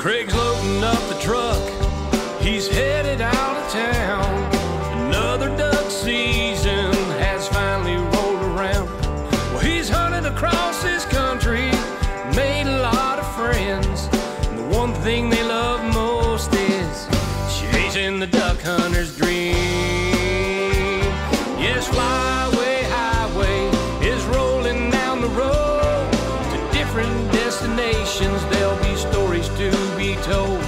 Craig's loading up the truck, he's headed out of town. Another duck season has finally rolled around. Well, he's hunted across this country, made a lot of friends. And the one thing they love most is chasing the duck hunter's dream. Yes, Flyway Highway is rolling down the road to different destinations. There'll be stories to be told,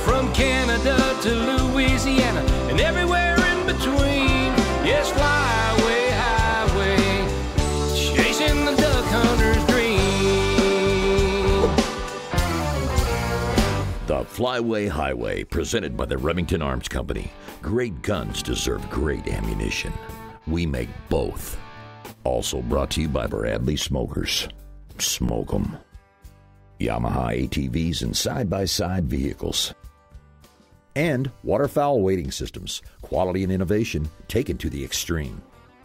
from Canada to Louisiana and everywhere in between. Yes, Flyway Highway, chasing the duck hunter's dream. The Flyway Highway, presented by the Remington Arms Company. Great guns deserve great ammunition. We make both. Also brought to you by Bradley Smokers. Smoke 'em. Yamaha ATVs and side-by-side vehicles. And waterfowl wading systems. Quality and innovation taken to the extreme.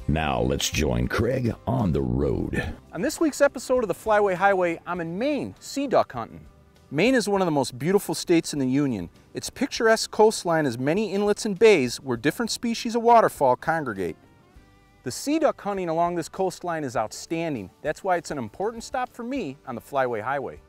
Now let's join Craig on the road. On this week's episode of the Flyway Highway, I'm in Maine, sea duck hunting. Maine is one of the most beautiful states in the Union. Its picturesque coastline has many inlets and bays where different species of waterfowl congregate. The sea duck hunting along this coastline is outstanding. That's why it's an important stop for me on the Flyway Highway.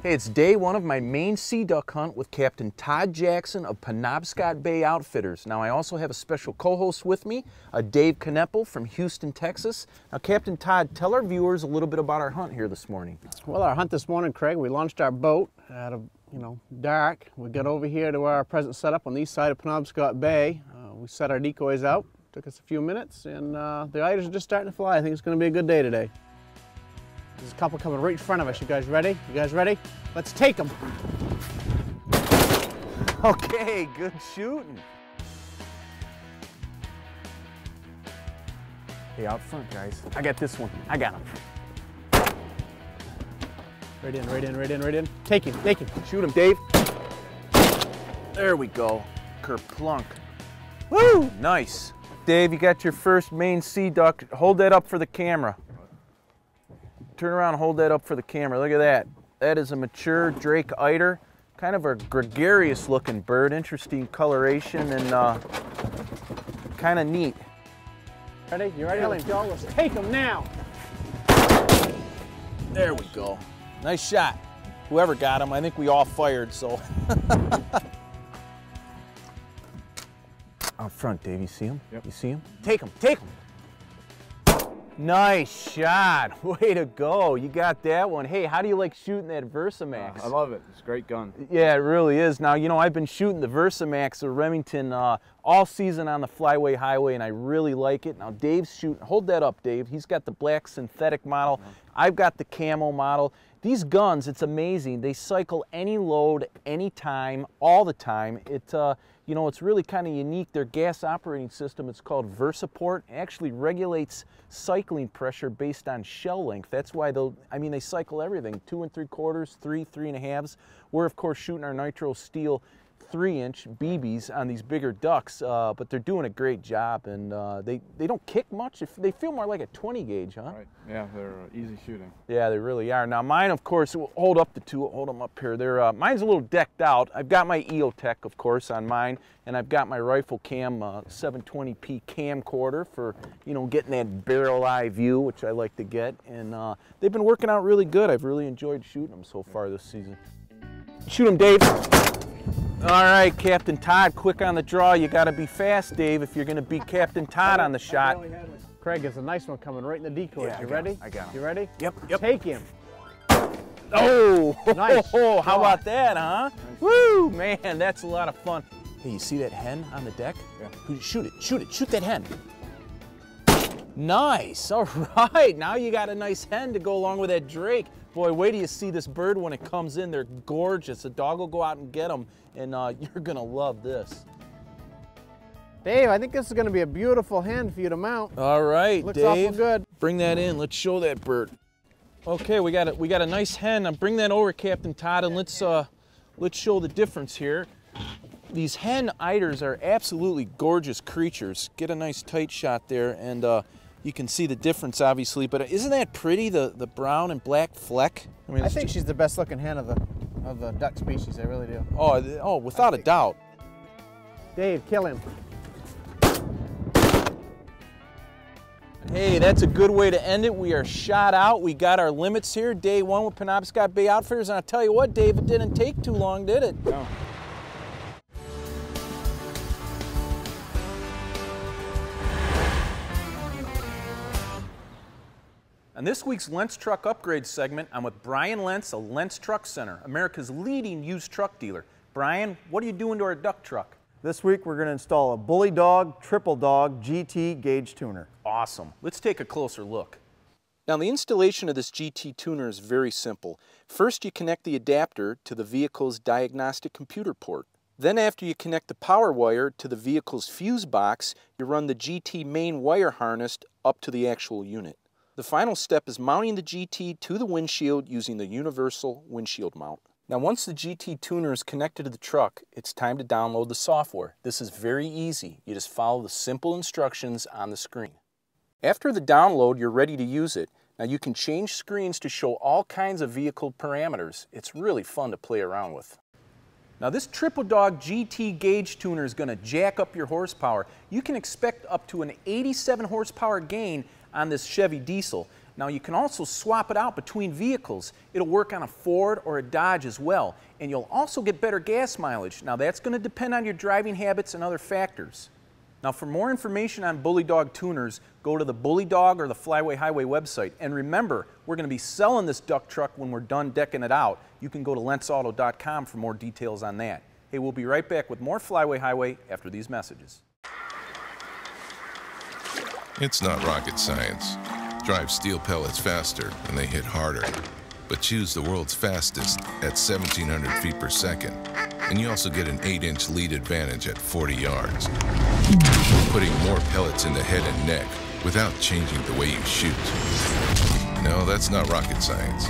Hey, it's day one of my Maine sea duck hunt with Captain Todd Jackson of Penobscot Bay Outfitters. Now, I also have a special co-host with me, Dave Kneppel from Houston, Texas. Now, Captain Todd, tell our viewers a little bit about our hunt here this morning. Well, our hunt this morning, Craig, we launched our boat at dark. We got over here to our present setup on the east side of Penobscot Bay. We set our decoys out. Took us a few minutes, and the eiders are just starting to fly. I think it's going to be a good day today. There's a couple coming right in front of us. You guys ready? You guys ready? Let's take them. Okay, good shooting. Hey, out front, guys. I got this one. I got him. Right in, right in, right in, right in. Take him, take him. Shoot him, Dave. There we go. Kerplunk. Woo! Nice. Dave, you got your first Maine sea duck. Hold that up for the camera. Turn around and hold that up for the camera. Look at that. That is a mature Drake eider. Kind of a gregarious looking bird. Interesting coloration and kind of neat. Ready? You ready? Yeah, let's go. Let's take them now. There we go. Nice shot. Whoever got him, I think we all fired, so. Out front, Dave, you see him? Yep. You see him? Take him, take him. Nice shot. Way to go. You got that one. Hey, how do you like shooting that Versamax? I love it. It's a great gun. Yeah, it really is. Now, you know, I've been shooting the Versamax of Remington all season on the Flyway Highway, and I really like it. Now, Dave's shooting. Hold that up, Dave. He's got the black synthetic model. I've got the camo model. These guns, it's amazing. They cycle any load, anytime, all the time. You know, it's really kind of unique. Their gas operating system, it's called VersaPort, actually regulates cycling pressure based on shell length. That's why they cycle everything, 2 3/4, 3 3.5. We're, of course, shooting our nitro steel 3-inch BBs on these bigger ducks, but they're doing a great job, and they don't kick much. They feel more like a 20 gauge, huh? Right. Yeah, they're easy shooting. Yeah, they really are. Now mine, of course, hold up the two, hold them up here. Mine's a little decked out. I've got my EOTech, of course, on mine, and I've got my rifle cam 720p camcorder for, you know, getting that barrel eye view, which I like to get, and they've been working out really good. I've really enjoyed shooting them so far this season. Shoot them, Dave. All right, Captain Todd, quick on the draw. You got to be fast, Dave, if you're going to beat Captain Todd on the shot. Craig, there's a nice one coming right in the decoys. Yeah, you ready? I got him. You ready? Yep. Take him. Oh, nice. How about that, huh? Nice. Woo, man, that's a lot of fun. Hey, you see that hen on the deck? Yeah. Shoot it, shoot it, shoot that hen. Nice, all right. Now you got a nice hen to go along with that drake. Boy, wait till you see this bird when it comes in. They're gorgeous. The dog will go out and get them, and you're gonna love this. Dave, I think this is going to be a beautiful hen for you to mount. All right, Looks Dave. awful good. Bring that in. Let's show that bird. Okay, we got a nice hen. Bring that over, Captain Todd, and let's show the difference here. These hen eiders are absolutely gorgeous creatures. Get a nice tight shot there, and you can see the difference, obviously. But isn't that pretty? The brown and black fleck. I mean, I think she's the best looking hen of the duck species. I really do. Oh, without a doubt. Dave, kill him. Hey, that's a good way to end it. We are shot out. We got our limits here. Day 1 with Penobscot Bay Outfitters. And I'll tell you what, Dave, it didn't take too long, did it? No. On this week's Lentz Truck Upgrade segment, I'm with Brian Lentz of Lentz Truck Center, America's leading used truck dealer. Brian, what are you doing to our duck truck? This week we're going to install a Bully Dog Triple Dog GT gauge tuner. Awesome. Let's take a closer look. Now, the installation of this GT tuner is very simple. First, you connect the adapter to the vehicle's diagnostic computer port. Then, after you connect the power wire to the vehicle's fuse box, you run the GT main wire harness up to the actual unit. The final step is mounting the GT to the windshield using the universal windshield mount. Now, once the GT tuner is connected to the truck, it's time to download the software. This is very easy. You just follow the simple instructions on the screen. After the download, you're ready to use it. Now, you can change screens to show all kinds of vehicle parameters. It's really fun to play around with. Now, this Triple Dog GT gauge tuner is going to jack up your horsepower. You can expect up to an 87 horsepower gain on this Chevy diesel. Now, you can also swap it out between vehicles. It'll work on a Ford or a Dodge as well, and you'll also get better gas mileage. Now, that's going to depend on your driving habits and other factors. Now, for more information on Bully Dog tuners, go to the Bully Dog or the Flyway Highway website. And remember, we're going to be selling this duck truck when we're done decking it out. You can go to lentzauto.com for more details on that. Hey, we'll be right back with more Flyway Highway after these messages. It's not rocket science. Drive steel pellets faster and they hit harder. But choose the world's fastest at 1,700 feet per second. And you also get an 8-inch lead advantage at 40 yards. Putting more pellets in the head and neck without changing the way you shoot. No, that's not rocket science.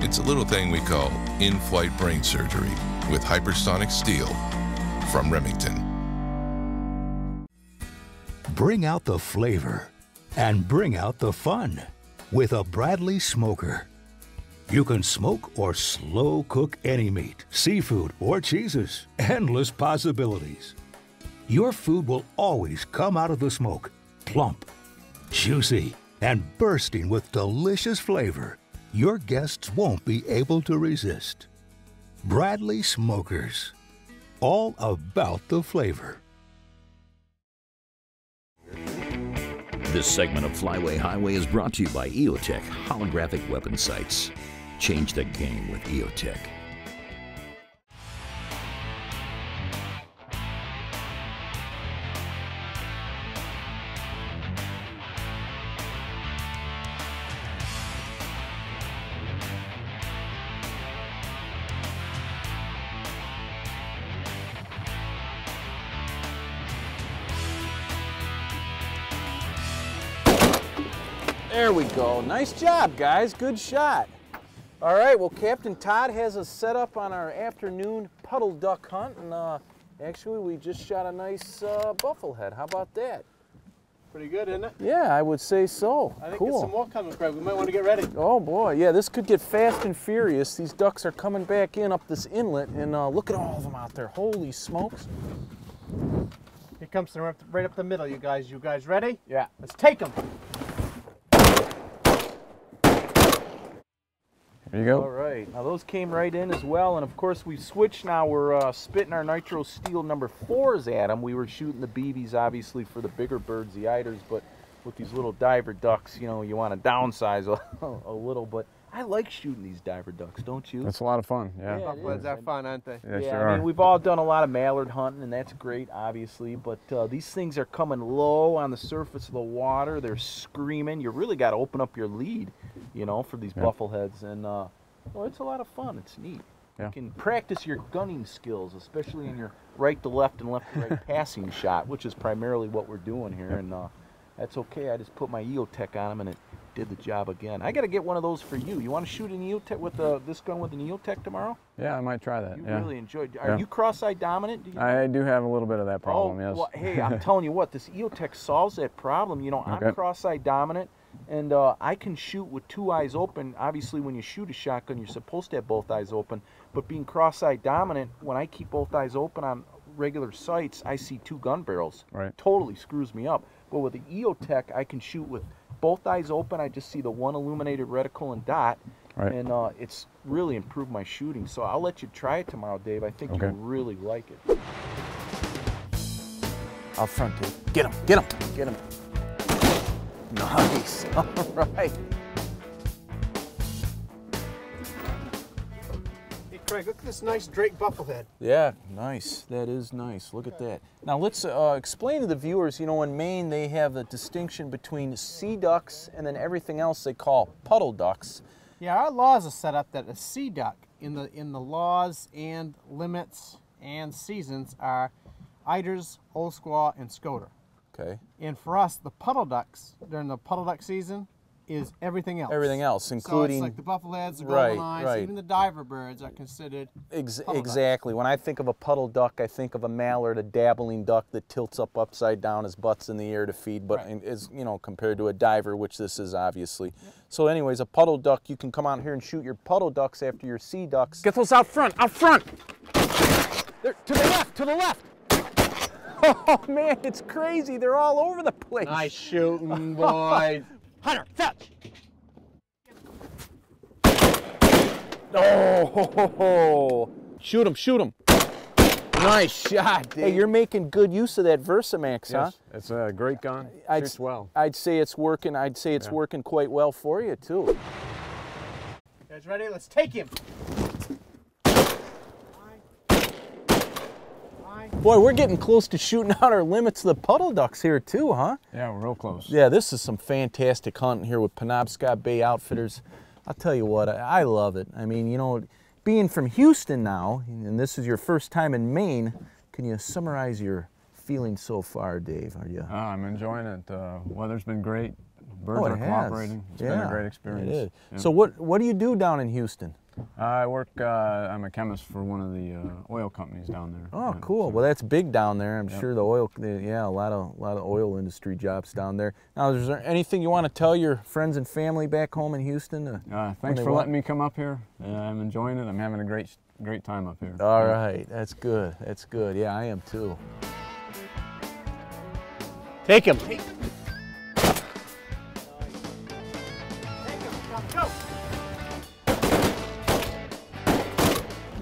It's a little thing we call in-flight brain surgery with hypersonic steel from Remington. Bring out the flavor and bring out the fun with a Bradley smoker. You can smoke or slow cook any meat, seafood, or cheeses. Endless possibilities. Your food will always come out of the smoke plump, juicy, and bursting with delicious flavor your guests won't be able to resist. Bradley Smokers. All about the flavor. This segment of Flyway Highway is brought to you by EOTech Holographic Weapon Sights. Change the game with EOTech. There we go. Nice job, guys. Good shot. All right, well, Captain Todd has us set up on our afternoon puddle duck hunt, and actually we just shot a nice bufflehead. How about that? Pretty good, isn't it? Yeah, I would say so. I think cool. there's some more coming, Craig. We might want to get ready. Oh boy, yeah, this could get fast and furious. These ducks are coming back in up this inlet, and look at all of them out there. Holy smokes. Here comes right up the middle, you guys. You guys ready? Yeah. Let's take them. There you go. All right, now those came right in as well, and of course we've switched now. We're spitting our nitro steel number 4s at them. We were shooting the BBs obviously for the bigger birds, the eiders, but with these little diver ducks, you know, you want to downsize a little, but I like shooting these diver ducks, don't you? It's a lot of fun, yeah. Buffaloes are fun, aren't they? Yeah, Yeah, sure I mean, are. we've all done a lot of mallard hunting, and that's great, obviously, but these things are coming low on the surface of the water. They're screaming. You really got to open up your lead, you know, for these buffleheads, and well, it's a lot of fun. It's neat. Yeah. You can practice your gunning skills, especially in your right to left and left to right passing shot, which is primarily what we're doing here. And that's okay. I just put my EOTech on them and it did the job again. I got to get one of those for you. You want to shoot an EOTech with this gun with an EOTech tomorrow? Yeah, I might try that. You yeah. really enjoyed. Are you cross-eye dominant? I do have a little bit of that problem. Yes. Well, hey, I'm telling you what, this EOTech solves that problem. You know, I'm Okay. cross-eye dominant, and I can shoot with 2 eyes open. Obviously, when you shoot a shotgun, you're supposed to have both eyes open. But being cross-eye dominant, when I keep both eyes open on regular sights, I see 2 gun barrels. Right. Totally screws me up. But with the EOTech, I can shoot with both eyes open. I just see the one illuminated reticle and dot. Right. And it's really improved my shooting. So I'll let you try it tomorrow, Dave. I think Okay. you'll really like it. Out front, Dave. Get him, get him, get him. Nice. All right. Hey Craig, look at this nice Drake bufflehead. Yeah, nice. That is nice. Look at that. Now let's explain to the viewers, you know, in Maine they have a distinction between sea ducks and then everything else they call puddle ducks. Yeah, our laws are set up that a sea duck in the laws and limits and seasons are eiders, old squaw, and scoter. Okay. And for us, the puddle ducks during the puddle duck season is everything else. Everything else, including... So it's like the buffleheads, the Right, golden eyes, right. even the diver birds are considered puddle Exactly. When I think of a puddle duck, I think of a mallard, a dabbling duck that tilts up upside down, his butt's in the air to feed, but Right. is, you know, compared to a diver, which this is obviously. Yep. So anyways, a puddle duck, you can come out here and shoot your puddle ducks after your sea ducks. Get those out front, out front! They're, to the left, to the left! Oh man, it's crazy. They're all over the place. Nice shooting, boy. Hunter, fetch! Oh, shoot him, shoot him. Nice shot, Dave. Hey, you're making good use of that Versamax, huh? Yes, it's a great gun. Shoots well. I'd say it's working. I'd say it's working quite well for you too. You guys ready? Let's take him. Boy, we're getting close to shooting out our limits of the puddle ducks here too, huh? Yeah, we're real close. Yeah, this is some fantastic hunting here with Penobscot Bay Outfitters. I'll tell you what, I love it. I mean, you know, being from Houston now, and this is your first time in Maine, can you summarize your feelings so far, Dave? Are you? I'm enjoying it. Weather's been great. Birds Oh, it are has. cooperating. It's been a great experience. It is. Yeah. So what do you do down in Houston? I work, I'm a chemist for one of the oil companies down there. Oh, And cool. so- Well, that's big down there. I'm sure the oil, yeah, a lot of oil industry jobs down there. Now, is there anything you want to tell your friends and family back home in Houston? Thanks for letting me come up here. I'm enjoying it. I'm having a great time up here. All right, that's good. That's good. Yeah, I am too. Take him.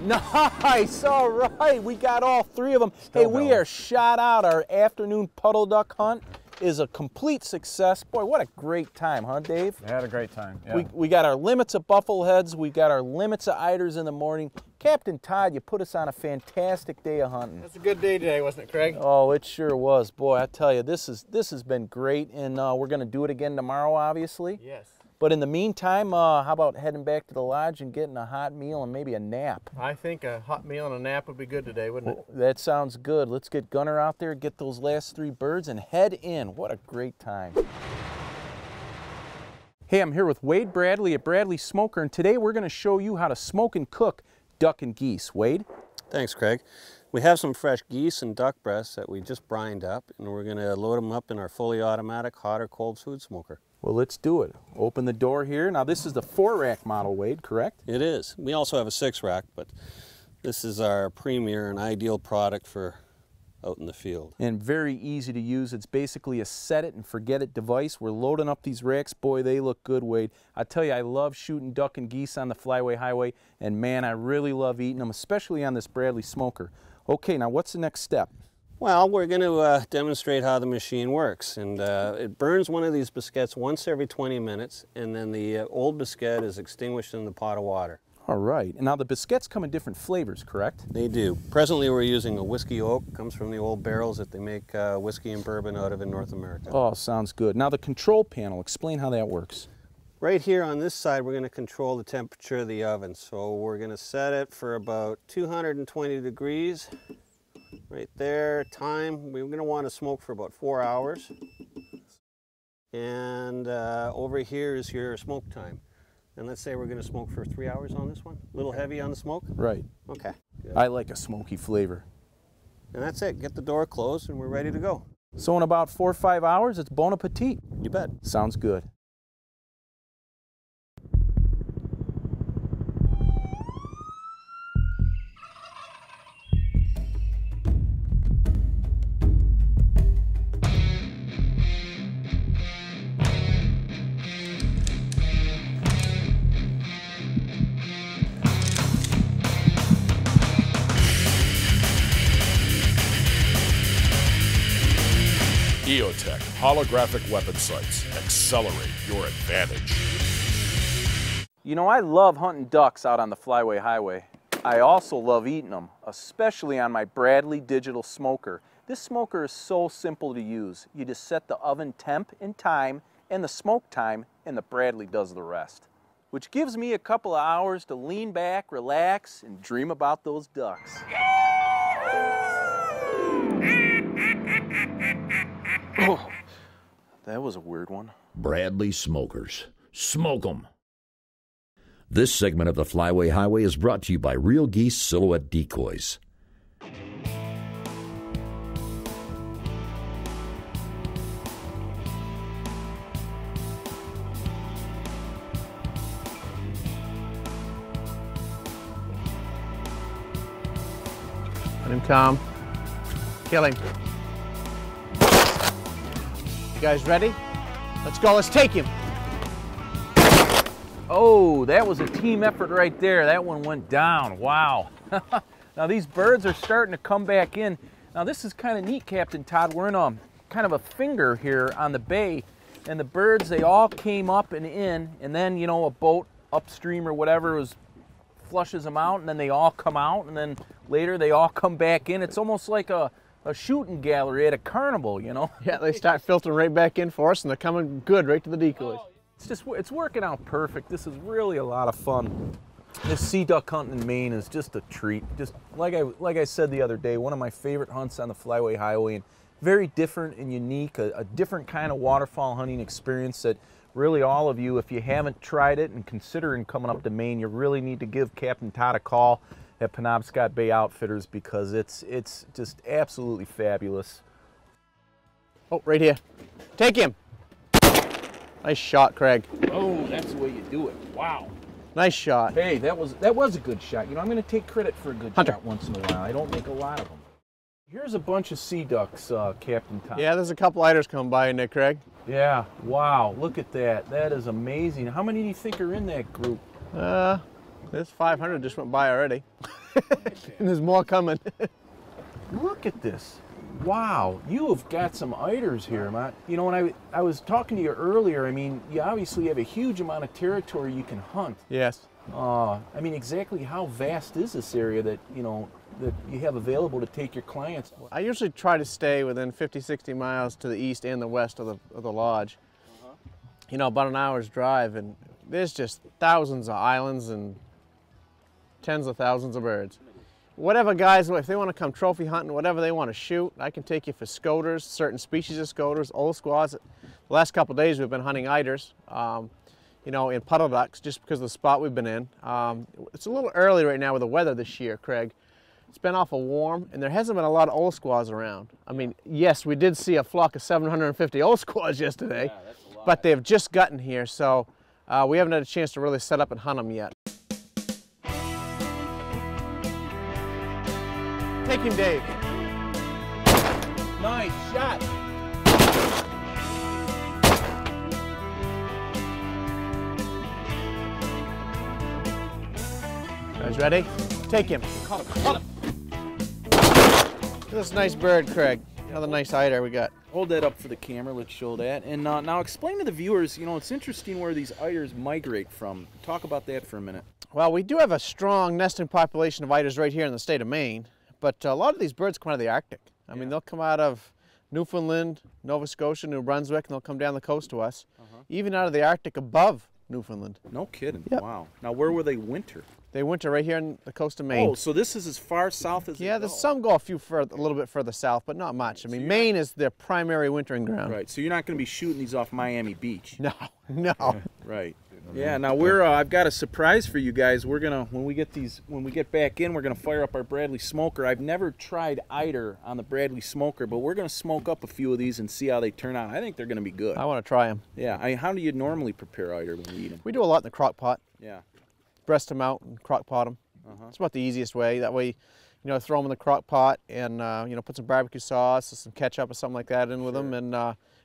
Nice. All right, we got all 3 of them. Hey, we are shot out. Our afternoon puddle duck hunt is a complete success. Boy, what a great time, huh, Dave? I had a great time. Yeah. We got our limits of buffleheads. We got our limits of eiders in the morning. Captain Todd, you put us on a fantastic day of hunting. That's a good day today, wasn't it, Craig? Oh, it sure was. Boy, I tell you, this has been great, and we're going to do it again tomorrow, obviously. Yes. But in the meantime, how about heading back to the lodge and getting a hot meal and maybe a nap? I think a hot meal and a nap would be good today, wouldn't it? That sounds good. Let's get Gunner out there, get those last 3 birds, and head in. What a great time. Hey, I'm here with Wade Bradley at Bradley Smoker, and today we're going to show you how to smoke and cook duck and geese. Wade? Thanks, Craig. We have some fresh geese and duck breasts that we just brined up, and we're going to load them up in our fully automatic hot or cold food smoker. Well, let's do it. Open the door here. Now, this is the 4-rack model, Wade, correct? It is. We also have a 6-rack, but this is our premier and ideal product for out in the field. And very easy to use. It's basically a set it and forget it device. We're loading up these racks. Boy, they look good, Wade. I tell you, I love shooting duck and geese on the Flyway Highway, and man, I really love eating them, especially on this Bradley Smoker. Okay, now what's the next step? Well, we're going to demonstrate how the machine works, and it burns one of these biscuits once every 20 minutes, and then the old biscuit is extinguished in the pot of water. All right, and now the biscuits come in different flavors, correct? They do. Presently we're using a whiskey oak. It comes from the old barrels that they make whiskey and bourbon out of in North America. Oh, sounds good. Now the control panel, explain how that works. Right here on this side, we're going to control the temperature of the oven. So we're going to set it for about 220 degrees. Right there, time, we're going to want to smoke for about 4 hours. And over here is your smoke time. And let's say we're going to smoke for 3 hours on this one. A little heavy on the smoke? Right. Okay. Good. I like a smoky flavor. And that's it. Get the door closed and we're ready to go. So in about 4 or 5 hours, it's bon appetit. You bet. Sounds good. EOTech holographic weapon sights. Accelerate your advantage. You know, I love hunting ducks out on the Flyway Highway. I also love eating them, especially on my Bradley digital smoker. This smoker is so simple to use. You just set the oven temp and time and the smoke time, and the Bradley does the rest. Which gives me a couple of hours to lean back, relax, and dream about those ducks. Oh, that was a weird one. Bradley Smokers. Smoke 'em. This segment of the Flyway Highway is brought to you by Real Geese Silhouette Decoys. Let him come. Kill him. You guys ready? Let's go, let's take him. Oh, that was a team effort right there. That one went down, wow. Now these birds are starting to come back in. Now this is kind of neat, Captain Todd. We're in a kind of a finger here on the bay, and the birds, they all came up and in, and then, you know, a boat upstream or whatever flushes them out, and then they all come out, and then later they all come back in. It's almost like a shooting gallery at a carnival, you know? Yeah, they start filtering right back in for us, and they're coming good right to the decoys. It's working out perfect. This is really a lot of fun. This sea duck hunting in Maine is just a treat. Just like I said the other day, one of my favorite hunts on the Flyway Highway, and very different and unique, a different kind of waterfowl hunting experience that really all of you, if you haven't tried it and considering coming up to Maine, you really need to give Captain Todd a call at Penobscot Bay Outfitters, because it's just absolutely fabulous. Oh, right here. Take him. Nice shot, Craig. Oh, that's the way you do it. Wow. Nice shot. Hey, that was a good shot. You know, I'm going to take credit for a good shot once in a while. I don't make a lot of them. Here's a bunch of sea ducks, Captain Todd. Yeah, there's a couple eiders coming by in there, Craig. Yeah, wow, look at that. That is amazing. How many do you think are in that group? There's 500 just went by already. And there's more coming. Look at this. Wow, you have got some eiders here, Matt. You know, when I was talking to you earlier, I mean, you obviously have a huge amount of territory you can hunt. Yes. I mean, exactly how vast is this area that, you know, that you have available to take your clients? I usually try to stay within 50, 60 miles to the east and the west of the lodge. You know, about an hour's drive, and there's just thousands of islands and tens of thousands of birds. Whatever guys, if they want to come trophy hunting, whatever they want to shoot, I can take you for scoters, certain species of scoters, old squaws. The last couple of days we've been hunting eiders, you know, in puddle ducks, just because of the spot we've been in. It's a little early right now with the weather this year, Craig. It's been awful warm, and there hasn't been a lot of old squaws around. I mean, yes, we did see a flock of 750 old squaws yesterday, yeah, that's a lot. But they've just gotten here, so we haven't had a chance to really set up and hunt them yet. Take him, Dave. Nice shot. Guys ready? Take him. Cut him, cut him. Look at this nice bird, Craig. Another nice eider we got. Hold that up for the camera, let's show that. And now explain to the viewers, you know, it's interesting where these eiders migrate from. Talk about that for a minute. Well, we do have a strong nesting population of eiders right here in the state of Maine, but a lot of these birds come out of the Arctic. I mean, they'll come out of Newfoundland, Nova Scotia, New Brunswick, and they'll come down the coast to us. Even out of the Arctic above Newfoundland. No kidding. Yep. Wow. Now, where will they winter? They winter right here on the coast of Maine. Oh, so this is as far south as yeah, there's some go a little bit further south, but not much. I mean, Maine is their primary wintering ground. Right. So you're not going to be shooting these off Miami Beach. No, no. Right. Yeah. Now I've got a surprise for you guys. We're gonna when we get back in, we're gonna fire up our Bradley smoker. I've never tried eider on the Bradley smoker, but we're gonna smoke up a few of these and see how they turn out. I think they're gonna be good. I want to try them. Yeah. How do you normally prepare eider when you eat them? We do a lot in the crock pot. Yeah. Breast them out and crock pot them. It's about the easiest way. That way, throw them in the crock pot and put some barbecue sauce or some ketchup or something like that in with them and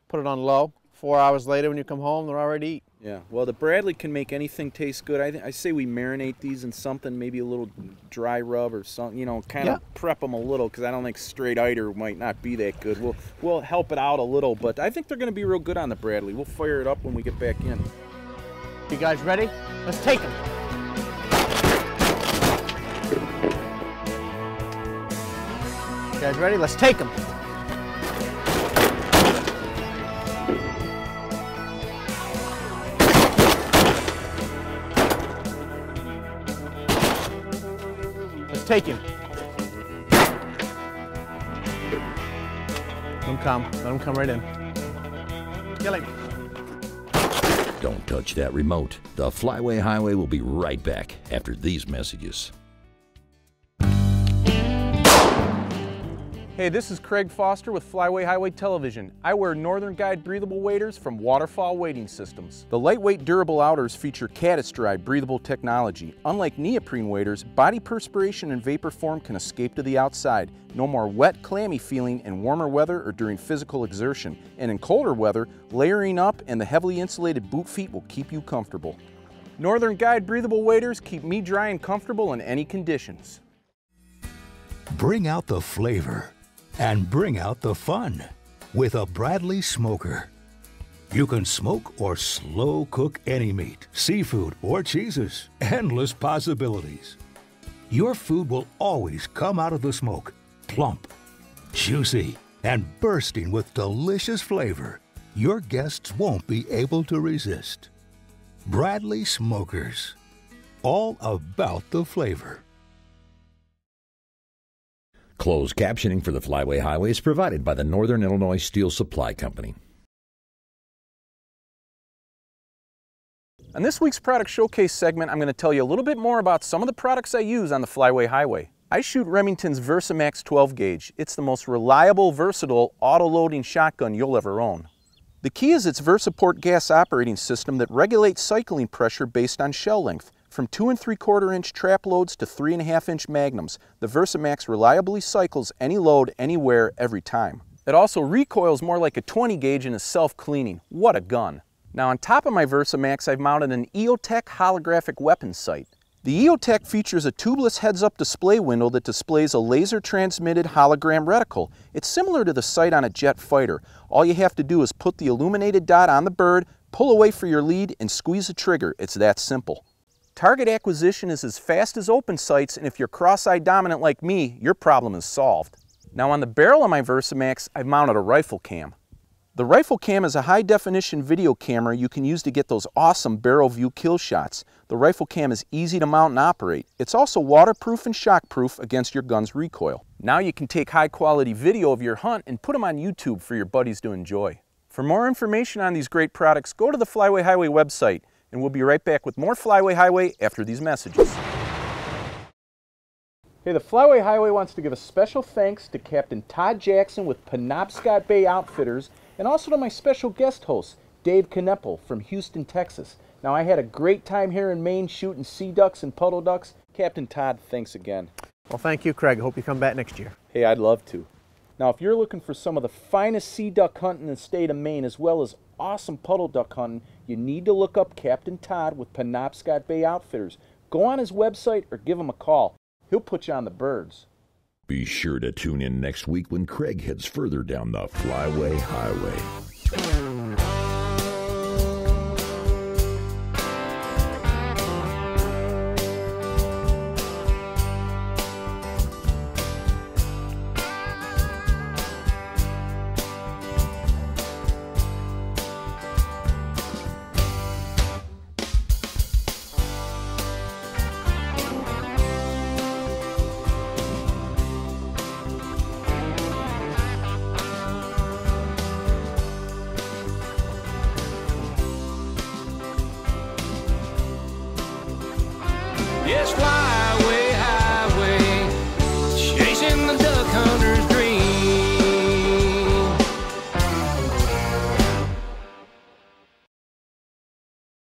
put it on low. 4 hours later, when you come home, they're already eat. Yeah. Well, the Bradley can make anything taste good. I say we marinate these in something, maybe a little dry rub or something. Kind of prep them a little because I don't think straight eider might not be that good. We'll help it out a little, but I think they're going to be real good on the Bradley. We'll fire it up when we get back in. You guys ready? Let's take them. You guys ready? Let's take them. Let's take him. Let him come. Let him come right in. Kill him. Don't touch that remote. The Flyway Highway will be right back after these messages. Hey, this is Craig Foster with Flyway Highway Television. I wear Northern Guide breathable waders from Waterfall Wading Systems. The lightweight, durable outers feature caddis-dried breathable technology. Unlike neoprene waders, body perspiration and vapor form can escape to the outside. No more wet, clammy feeling in warmer weather or during physical exertion. And in colder weather, layering up and the heavily insulated boot feet will keep you comfortable. Northern Guide breathable waders keep me dry and comfortable in any conditions. Bring out the flavor and bring out the fun with a Bradley smoker. You can smoke or slow cook any meat, seafood, or cheeses. Endless possibilities. Your food will always come out of the smoke plump, juicy, and bursting with delicious flavor your guests won't be able to resist. Bradley Smokers. All about the flavor. Closed captioning for the Flyway Highway is provided by the Northern Illinois Steel Supply Company. On this week's Product Showcase segment, I'm going to tell you a little bit more about some of the products I use on the Flyway Highway. I shoot Remington's VersaMax 12 gauge. It's the most reliable, versatile, auto-loading shotgun you'll ever own. The key is its VersaPort gas operating system that regulates cycling pressure based on shell length. From 2 3/4 inch trap loads to 3.5 inch magnums, the VersaMax reliably cycles any load, anywhere, every time. It also recoils more like a 20 gauge and is self-cleaning. What a gun! Now on top of my VersaMax, I've mounted an EOTech holographic weapon sight. The EOTech features a tubeless heads-up display window that displays a laser-transmitted hologram reticle. It's similar to the sight on a jet fighter. All you have to do is put the illuminated dot on the bird, pull away for your lead, and squeeze the trigger. It's that simple. Target acquisition is as fast as open sights, and if you're cross-eye dominant like me, your problem is solved. Now on the barrel of my VersaMax, I've mounted a rifle cam. The rifle cam is a high-definition video camera you can use to get those awesome barrel view kill shots. The rifle cam is easy to mount and operate. It's also waterproof and shockproof against your gun's recoil. Now you can take high-quality video of your hunt and put them on YouTube for your buddies to enjoy. For more information on these great products, go to the Flyway Highway website, and we'll be right back with more Flyway Highway after these messages. Hey, the Flyway Highway wants to give a special thanks to Captain Todd Jackson with Penobscot Bay Outfitters, and also to my special guest host, Dave Kneppel from Houston, Texas. Now, I had a great time here in Maine shooting sea ducks and puddle ducks. Captain Todd, thanks again. Well, thank you, Craig. I hope you come back next year. Hey, I'd love to. Now, if you're looking for some of the finest sea duck hunting in the state of Maine, as well as awesome puddle duck hunting, you need to look up Captain Todd with Penobscot Bay Outfitters. Go on his website or give him a call. He'll put you on the birds. Be sure to tune in next week when Craig heads further down the Flyway Highway. Yes, fly